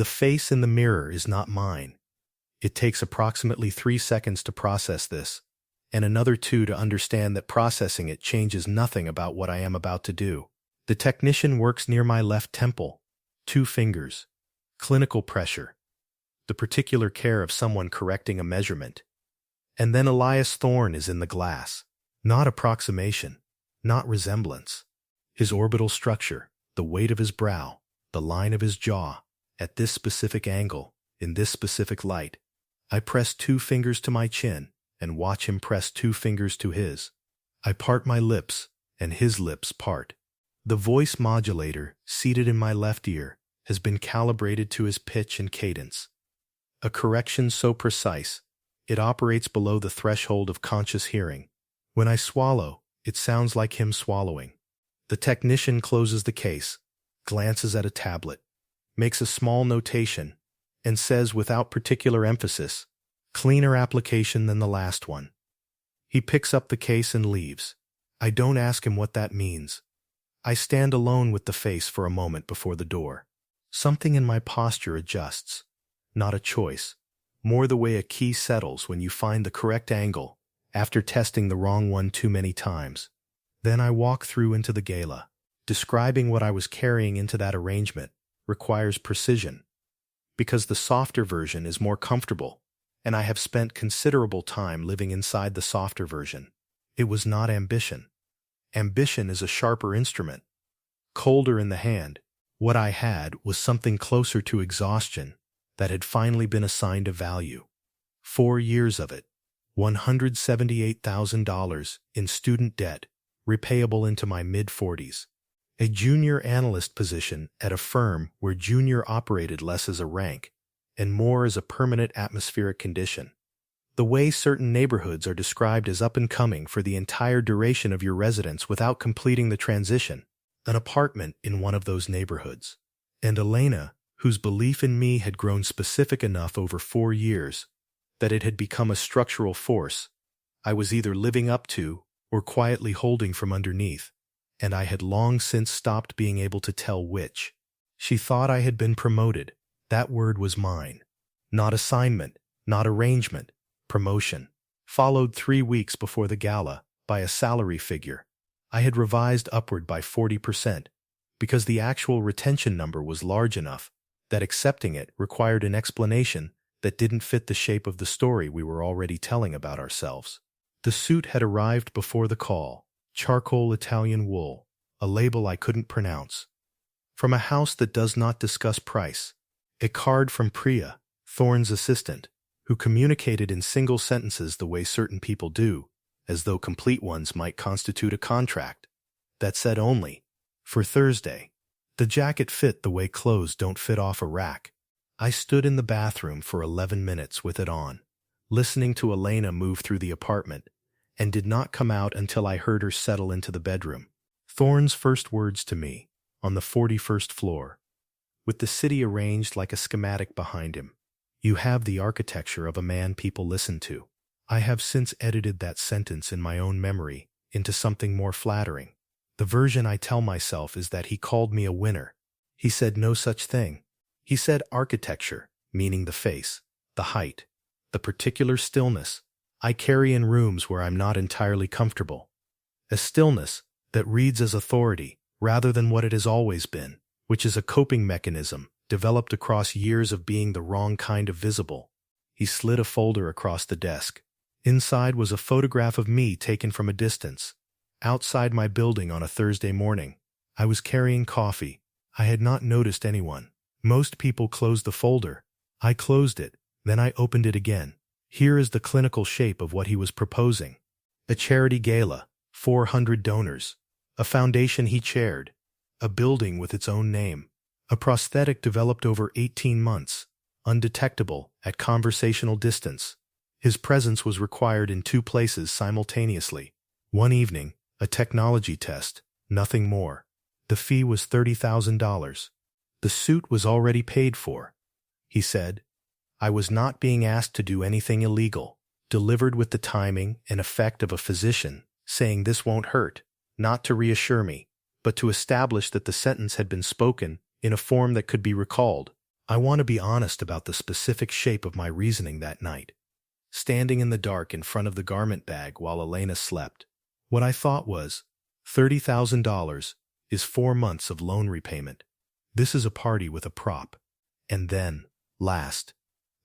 The face in the mirror is not mine. It takes approximately 3 seconds to process this, and another 2 to understand that processing it changes nothing about what I am about to do. The technician works near my left temple. 2 fingers. Clinical pressure. The particular care of someone correcting a measurement. And then Elias Thorne is in the glass. Not approximation, not resemblance. His orbital structure, the weight of his brow, the line of his jaw, at this specific angle, in this specific light. I press 2 fingers to my chin and watch him press 2 fingers to his. I part my lips, and his lips part. The voice modulator, seated in my left ear, has been calibrated to his pitch and cadence. A correction so precise, it operates below the threshold of conscious hearing. When I swallow, it sounds like him swallowing. The technician closes the case, glances at a tablet, makes a small notation, and says without particular emphasis, "Cleaner application than the last one." He picks up the case and leaves. I don't ask him what that means. I stand alone with the face for a moment before the door. Something in my posture adjusts. Not a choice. More the way a key settles when you find the correct angle after testing the wrong one too many times. Then I walk through into the gala. Describing what I was carrying into that arrangement requires precision, because the softer version is more comfortable, and I have spent considerable time living inside the softer version. It was not ambition. Ambition is a sharper instrument, colder in the hand. What I had was something closer to exhaustion that had finally been assigned a value. 4 years of it, $178,000 in student debt, repayable into my mid-40s. A junior analyst position at a firm where junior operated less as a rank and more as a permanent atmospheric condition. The way certain neighborhoods are described as up-and-coming for the entire duration of your residence without completing the transition. An apartment in one of those neighborhoods. And Elena, whose belief in me had grown specific enough over 4 years that it had become a structural force, I was either living up to or quietly holding from underneath, and I had long since stopped being able to tell which. She thought I had been promoted. That word was mine. Not assignment, not arrangement, promotion. Followed 3 weeks before the gala by a salary figure. I had revised upward by 40%, because the actual retention number was large enough that accepting it required an explanation that didn't fit the shape of the story we were already telling about ourselves. The suit had arrived before the call. Charcoal Italian wool, a label I couldn't pronounce. From a house that does not discuss price. A card from Priya, Thorne's assistant, who communicated in single sentences the way certain people do, as though complete ones might constitute a contract. That said only, for Thursday. The jacket fit the way clothes don't fit off a rack. I stood in the bathroom for 11 minutes with it on, listening to Elena move through the apartment, and did not come out until I heard her settle into the bedroom. Thorne's first words to me, on the 41st floor, with the city arranged like a schematic behind him. "You have the architecture of a man people listen to." I have since edited that sentence in my own memory into something more flattering. The version I tell myself is that he called me a winner. He said no such thing. He said architecture, meaning the face, the height, the particular stillness I carry in rooms where I'm not entirely comfortable. A stillness that reads as authority rather than what it has always been, which is a coping mechanism developed across years of being the wrong kind of visible. He slid a folder across the desk. Inside was a photograph of me taken from a distance, outside my building on a Thursday morning. I was carrying coffee. I had not noticed anyone. Most people closed the folder. I closed it, then I opened it again. Here is the clinical shape of what he was proposing. A charity gala, 400 donors, a foundation he chaired, a building with its own name, a prosthetic developed over 18 months, undetectable at conversational distance. His presence was required in 2 places simultaneously. One evening, a technology test, nothing more. The fee was $30,000. The suit was already paid for. He said, I was not being asked to do anything illegal, delivered with the timing and effect of a physician, saying this won't hurt, not to reassure me, but to establish that the sentence had been spoken in a form that could be recalled. I want to be honest about the specific shape of my reasoning that night. Standing in the dark in front of the garment bag while Elena slept, what I thought was, $30,000 is 4 months of loan repayment. This is a party with a prop. And then, last,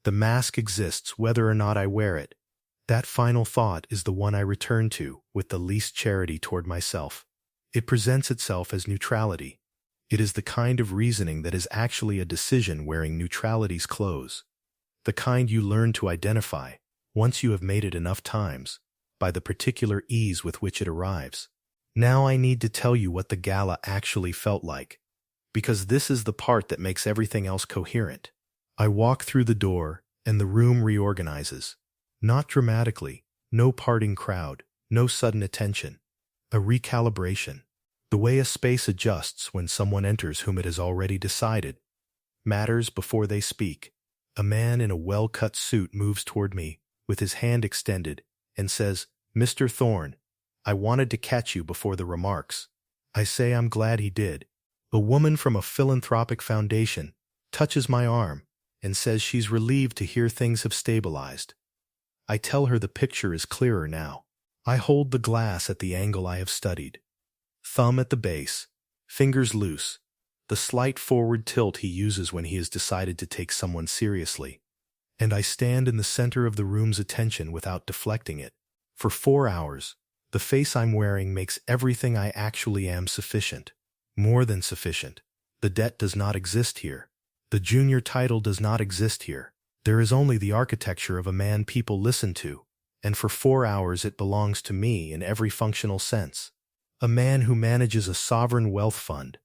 the mask exists whether or not I wear it. That final thought is the one I return to with the least charity toward myself. It presents itself as neutrality. It is the kind of reasoning that is actually a decision wearing neutrality's clothes. The kind you learn to identify, once you have made it enough times, by the particular ease with which it arrives. Now I need to tell you what the gala actually felt like, because this is the part that makes everything else coherent. I walk through the door, and the room reorganizes. Not dramatically, no parting crowd, no sudden attention. A recalibration. The way a space adjusts when someone enters whom it has already decided matters before they speak. A man in a well-cut suit moves toward me, with his hand extended, and says, "Mr. Thorne, I wanted to catch you before the remarks." I say I'm glad he did. A woman from a philanthropic foundation touches my arm and says she's relieved to hear things have stabilized. I tell her the picture is clearer now. I hold the glass at the angle I have studied. Thumb at the base, fingers loose, the slight forward tilt he uses when he has decided to take someone seriously. And I stand in the center of the room's attention without deflecting it. For 4 hours, the face I'm wearing makes everything I actually am sufficient. More than sufficient. The debt does not exist here. The junior title does not exist here. There is only the architecture of a man people listen to, and for 4 hours it belongs to me in every functional sense. A man who manages a sovereign wealth fund,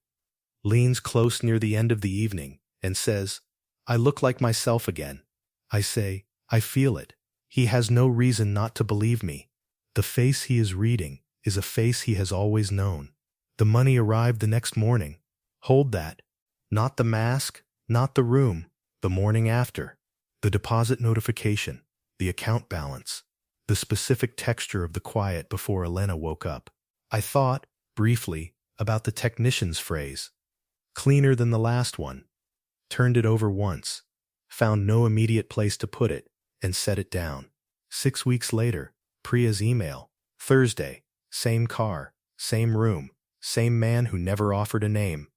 leans close near the end of the evening, and says, "I look like myself again." I say, "I feel it." He has no reason not to believe me. The face he is reading is a face he has always known. The money arrived the next morning. Hold that. Not the mask, not the room, the morning after. The deposit notification, the account balance, the specific texture of the quiet before Elena woke up. I thought, briefly, about the technician's phrase. Cleaner than the last one. Turned it over once, found no immediate place to put it, and set it down. 6 weeks later, Priya's email. Thursday, same car, same room, same man who never offered a name.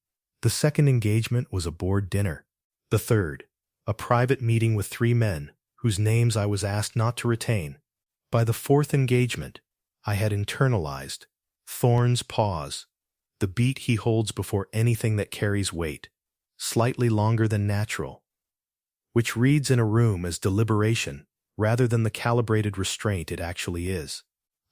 The second engagement was a board dinner. The third, a private meeting with 3 men, whose names I was asked not to retain. By the fourth engagement, I had internalized Thorne's pause, the beat he holds before anything that carries weight, slightly longer than natural, which reads in a room as deliberation rather than the calibrated restraint it actually is.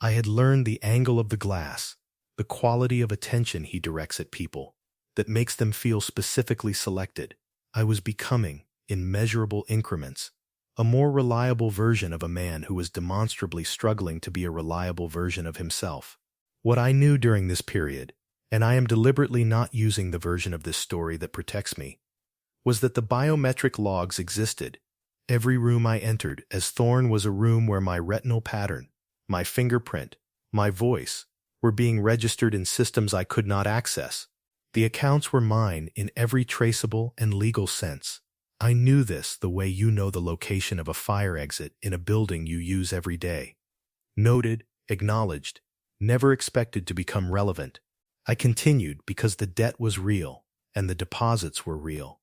I had learned the angle of the glass, the quality of attention he directs at people, that makes them feel specifically selected. I was becoming, in measurable increments, a more reliable version of a man who was demonstrably struggling to be a reliable version of himself. What I knew during this period, and I am deliberately not using the version of this story that protects me, was that the biometric logs existed. Every room I entered as Thorne was a room where my retinal pattern, my fingerprint, my voice were being registered in systems I could not access. The accounts were mine in every traceable and legal sense. I knew this the way you know the location of a fire exit in a building you use every day. Noted, acknowledged, never expected to become relevant. I continued because the debt was real and the deposits were real.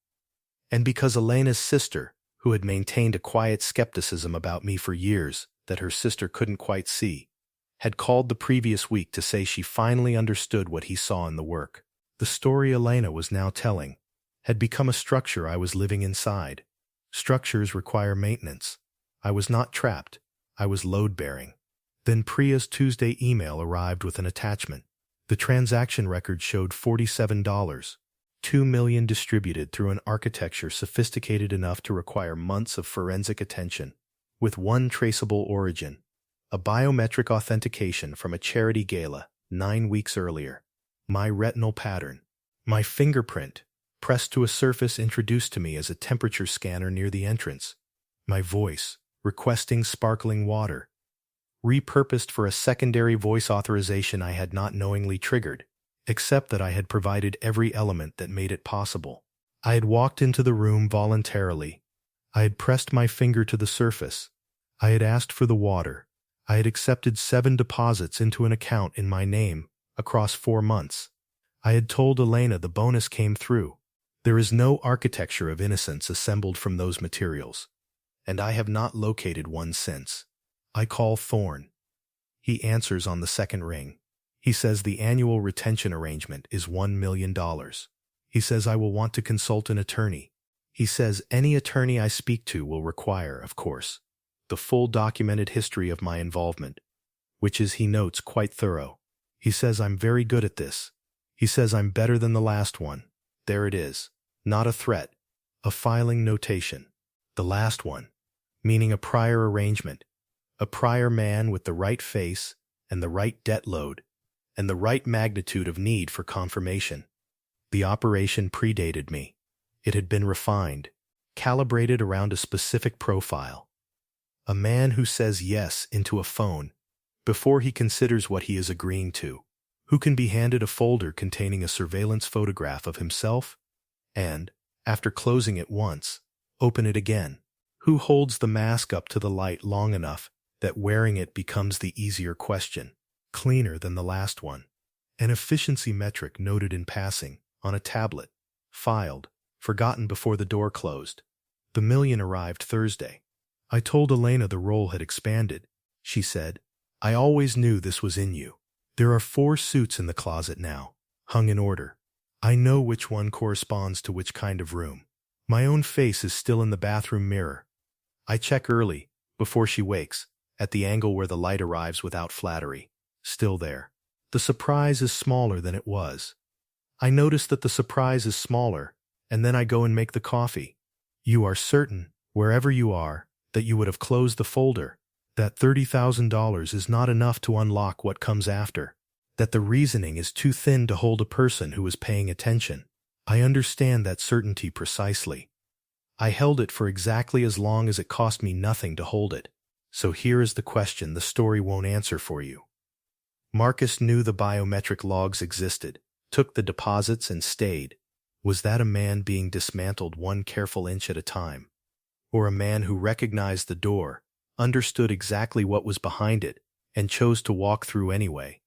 And because Elena's sister, who had maintained a quiet skepticism about me for years that her sister couldn't quite see, had called the previous week to say she finally understood what he saw in the work. The story Elena was now telling had become a structure I was living inside. Structures require maintenance. I was not trapped. I was load-bearing. Then Priya's Tuesday email arrived with an attachment. The transaction record showed $47, $2 million distributed through an architecture sophisticated enough to require months of forensic attention, with one traceable origin, a biometric authentication from a charity gala 9 weeks earlier. My retinal pattern, my fingerprint, pressed to a surface introduced to me as a temperature scanner near the entrance. My voice, requesting sparkling water, repurposed for a secondary voice authorization I had not knowingly triggered, except that I had provided every element that made it possible. I had walked into the room voluntarily. I had pressed my finger to the surface. I had asked for the water. I had accepted 7 deposits into an account in my name across 4 months. I had told Elena the bonus came through. There is no architecture of innocence assembled from those materials, and I have not located one since. I call Thorne. He answers on the second ring. He says the annual retention arrangement is $1 million. He says I will want to consult an attorney. He says any attorney I speak to will require, of course, the full documented history of my involvement, which is, he notes, quite thorough. He says I'm very good at this. He says I'm better than the last one. There it is. Not a threat. A filing notation. The last one. Meaning a prior arrangement. A prior man with the right face and the right debt load and the right magnitude of need for confirmation. The operation predated me. It had been refined, calibrated around a specific profile. A man who says yes into a phone before he considers what he is agreeing to, who can be handed a folder containing a surveillance photograph of himself and, after closing it once, open it again, who holds the mask up to the light long enough that wearing it becomes the easier question, cleaner than the last one. An efficiency metric noted in passing, on a tablet, filed, forgotten before the door closed. The $1 million arrived Thursday. I told Elena the role had expanded. She said, I always knew this was in you. There are 4 suits in the closet now, hung in order. I know which one corresponds to which kind of room. My own face is still in the bathroom mirror. I check early, before she wakes, at the angle where the light arrives without flattery. Still there. The surprise is smaller than it was. I notice that the surprise is smaller, and then I go and make the coffee. You are certain, wherever you are, that you would have closed the folder, that $30,000 is not enough to unlock what comes after, that the reasoning is too thin to hold a person who is paying attention. I understand that certainty precisely. I held it for exactly as long as it cost me nothing to hold it. So here is the question the story won't answer for you. Marcus knew the biometric logs existed, took the deposits and stayed. Was that a man being dismantled one careful inch at a time? Or a man who recognized the door, understood exactly what was behind it, and chose to walk through anyway?